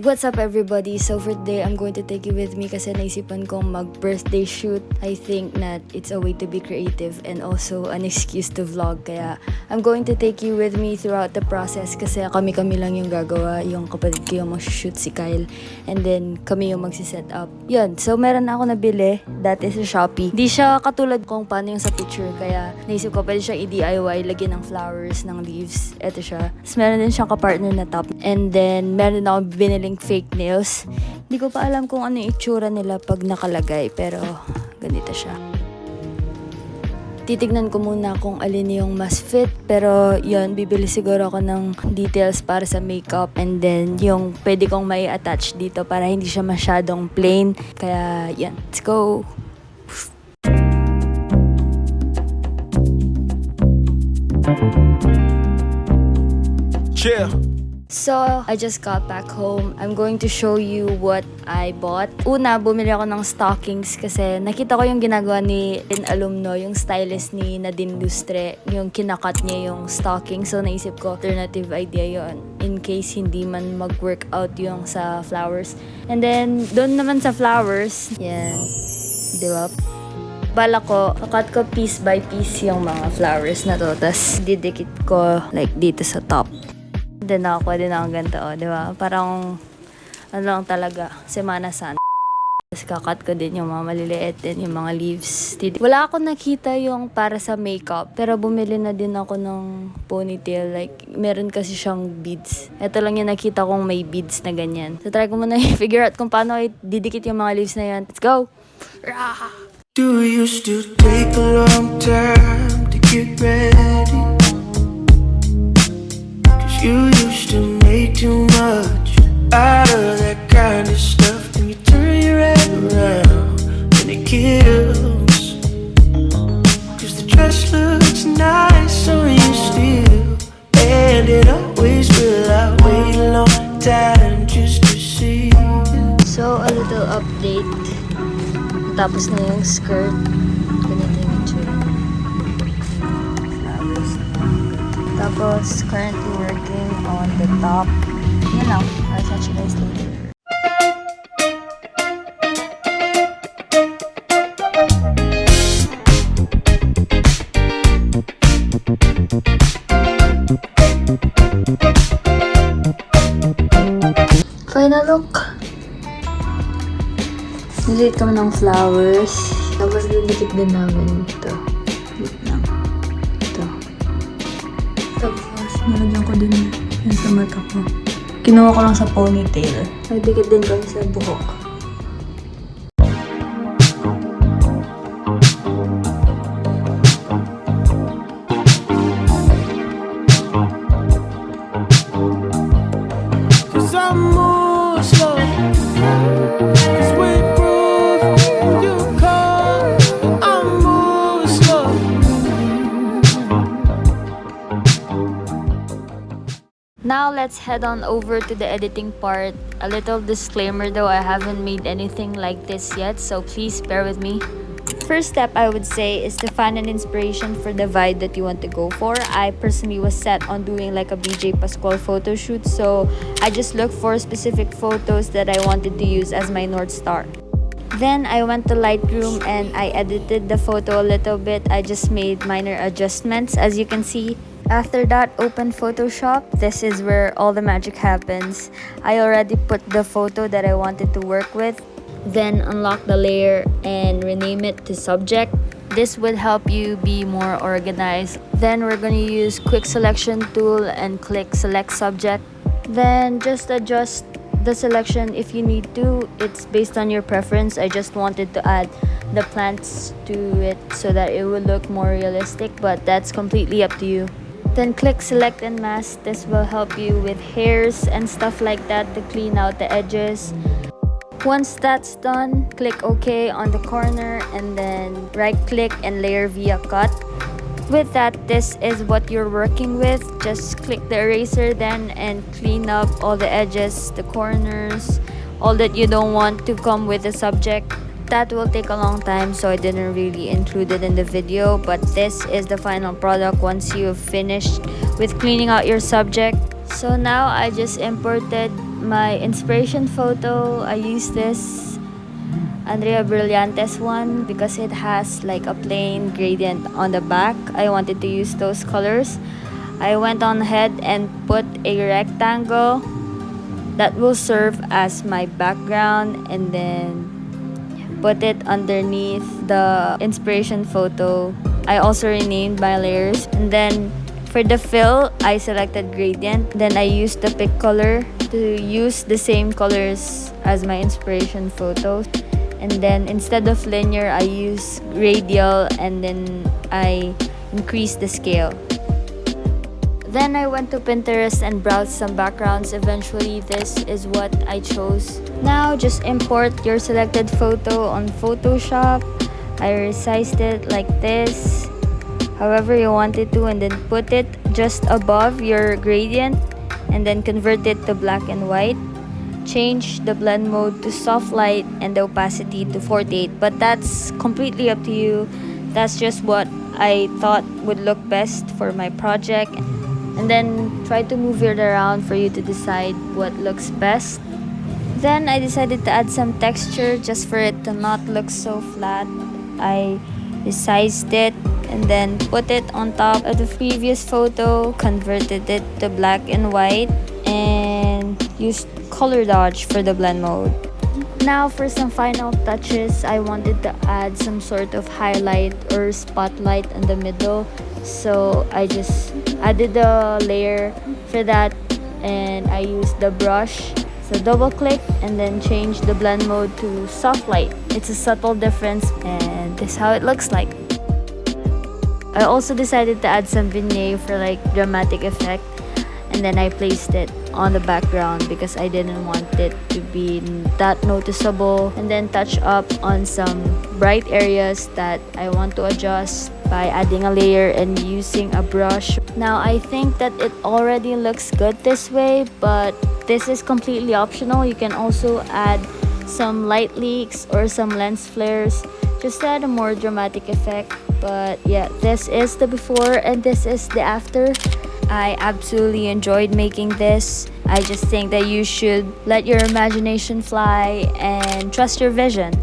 What's up everybody? So for today, I'm going to take you with me kasi naisipan kong mag-birthday shoot. I think that it's a way to be creative and also an excuse to vlog. Kaya I'm going to take you with me throughout the process kasi kami-kami lang yung gagawa. Yung kapatid ko yung mag-shoot, si Kyle. And then kami yung magsiset up. Yun, so meron na ako nabili. That is sa Shopee. Di siya katulad kung paano yung sa picture. Kaya naisip ko pwede siya i-DIY, lagyan ng flowers, ng leaves. Ito siya. Tapos meron din siyang kapartner na top. And then meron din ako biniling fake nails. Hindi ko pa alam kung ano yung itsura nila pag nakalagay, pero ganito siya. Titignan ko muna kung alin yung mas fit, pero yun, bibili siguro ako ng details para sa makeup and then yung pwede kong may attach dito para hindi siya masyadong plain. Kaya yan, let's go! Chill. So, I just got back home. I'm going to show you what I bought. Una, bumili ako ng stockings kasi nakita ko yung ginagawa ni Alumno, yung stylist ni Nadine Lustre, yung kinakat niya yung stocking. So, naisip ko, alternative idea yon in case hindi man mag-workout yung sa flowers. And then, doon naman sa flowers, yan, di ba? Bala ko, kakat ko piece by piece yung mga flowers na to. Tapos, didikit ko like dito sa top. Then pwede na akong ganito, di ba? Parang, ano lang talaga, Semana Santa. Tapos kakat ko din yung mga maliliit din, yung mga leaves. Wala akong nakita yung para sa makeup, pero bumili na din ako ng ponytail. Like, meron kasi siyang beads. Ito lang yung nakita kong may beads na ganyan. So, try ko muna i-figure out kung paano didikit yung mga leaves na yun. Let's go! Rah! Do you still take a long time to get ready? You used to make too much out of that kind of stuff. Then you turn your head around and it kills. Cause the dress looks nice on you still, and it always will. I wait a long time just to see you. So, a little update. Tapos na yung skirt. Ganito yung itsura. Tapos, currently working on the top. Yun lang. I'll catch you guys later. Final look. Nilate kami ng flowers. Tapos, didikit din namin ito. Wait lang. Tapos, nalagyan ko din yan sa mata ko. Kinuha ko lang sa ponytail. Nagdikit din kami sa buhok. Cause I'm more slow. Cause we prove you call. I'm more slow. Now, let's head on over to the editing part. A little disclaimer though, I haven't made anything like this yet, so please bear with me. First step I would say is to find an inspiration for the vibe that you want to go for. I personally was set on doing like a BJ Pascual photo shoot, so I just looked for specific photos that I wanted to use as my North Star. Then I went to Lightroom and I edited the photo a little bit. I just made minor adjustments, as you can see. After that, open Photoshop. This is where all the magic happens. I already put the photo that I wanted to work with. Then unlock the layer and rename it to subject. This would help you be more organized. Then we're going to use quick selection tool and click select subject. Then just adjust the selection if you need to. It's based on your preference. I just wanted to add the plants to it so that it would look more realistic, but that's completely up to you. Then click select and mask. This will help you with hairs and stuff like that to clean out the edges. Once that's done, click OK on the corner and then right click and layer via cut. With that, this is what you're working with. Just click the eraser then and clean up all the edges, the corners, all that you don't want to come with the subject. That will take a long time, so I didn't really include it in the video, but this is the final product once you've finished with cleaning out your subject. So now I just imported my inspiration photo. I used this Andrea Brillantes one because it has like a plain gradient on the back. I wanted to use those colors. I went on ahead and put a rectangle that will serve as my background, and then put it underneath the inspiration photo. I also renamed my layers, and then for the fill I selected gradient. Then I used the pick color to use the same colors as my inspiration photo, and then instead of linear I use radial, and then I increased the scale. Then I went to Pinterest and browsed some backgrounds. Eventually, this is what I chose. Now, just import your selected photo on Photoshop. I resized it like this, however you want it to, and then put it just above your gradient, and then convert it to black and white. Change the blend mode to soft light and the opacity to 48, but that's completely up to you. That's just what I thought would look best for my project. And then try to move it around for you to decide what looks best. Then I decided to add some texture just for it to not look so flat. I resized it and then put it on top of the previous photo, converted it to black and white, and used color dodge for the blend mode. Now for some final touches, I wanted to add some sort of highlight or spotlight in the middle. So I just added a layer for that, and I used the brush. So double click and then change the blend mode to soft light. It's a subtle difference, and this is how it looks like. I also decided to add some vignette for like dramatic effect, and then I placed it on the background because I didn't want it to be that noticeable, and then touch up on some bright areas that I want to adjust by adding a layer and using a brush. Now I think that it already looks good this way, but this is completely optional. You can also add some light leaks or some lens flares just to add a more dramatic effect. But yeah, this is the before and this is the after. I absolutely enjoyed making this. I just think that you should let your imagination fly and trust your vision.